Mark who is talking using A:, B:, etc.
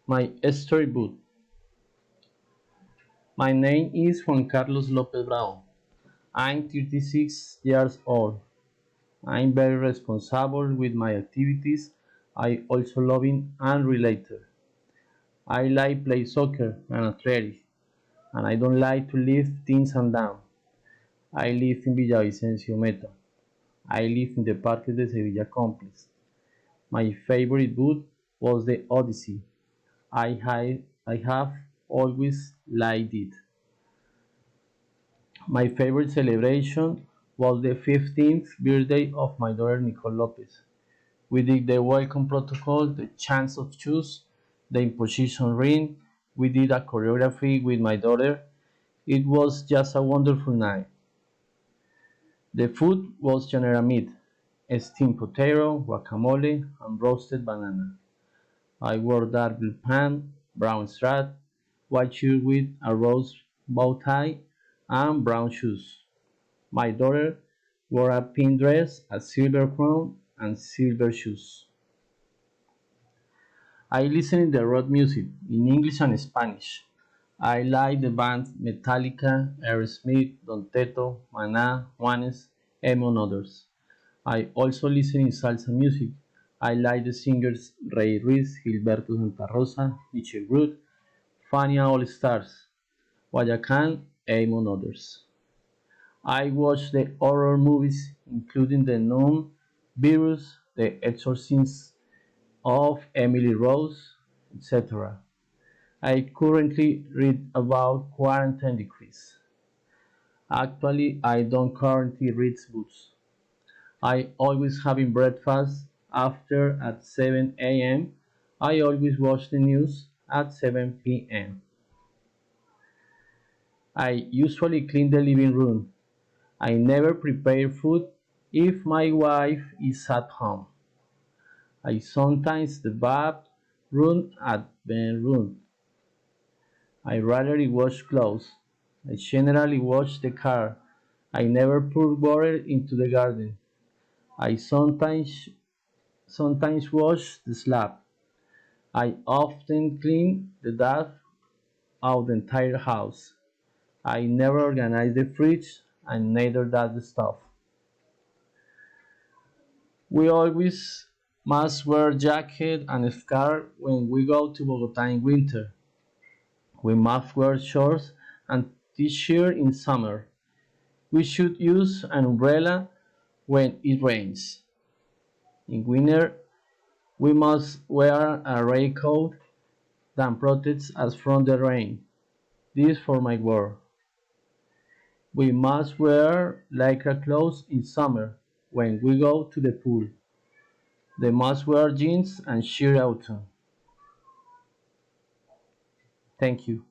A: My storybook. My name is Juan Carlos Lopez Bravo. I'm 36 years old. I'm very responsible with my activities. I also loving and related. I like play soccer and athletics, and I don't like to lift things and down. I live in Villavicencio Meta. I live in the Parque de Sevilla complex. My favorite book was the Odyssey. I have always liked it. My favorite celebration was the 15th birthday of my daughter Nicole Lopez. We did the welcome protocol, the chants of shoes, the imposition ring. We did a choreography with my daughter. It was just a wonderful night. The food was general meat, steamed potato, guacamole, and roasted banana. I wore dark blue pants, brown strap, white shirt with a rose bow tie, and brown shoes. My daughter wore a pink dress, a silver crown, and silver shoes. I listen to rock music in English and Spanish. I like the bands Metallica, Aerosmith, Don Teto, Maná, Juanes, among others. I also listen in salsa music. I like the singers Ray Ruiz, Gilberto Santa Rosa, Michelle Root, Fania All Stars, Guayacan, among others. I watch the horror movies, including The Nun, Virus, The Exorcism of Emily Rose, etc. I currently read about quarantine decrees. Actually, I don't currently read books. I always having breakfast after at 7 a.m. I always watch the news at 7 p.m. I usually clean the living room. I never prepare food if my wife is at home. I sometimes the bathroom at bedroom. I rarely wash clothes. I generally wash the car. I never pour water into the garden. I sometimes wash the slab. I often clean the dust of the entire house. I never organize the fridge and neither does the stuff. We always must wear jacket and scarf when we go to Bogota in winter. We must wear shorts and t-shirt in summer. We should use an umbrella when it rains. In winter, we must wear a raincoat that protects us from the rain. This for my word. We must wear lycra clothes in summer when we go to the pool. They must wear jeans and shirt autumn. Thank you.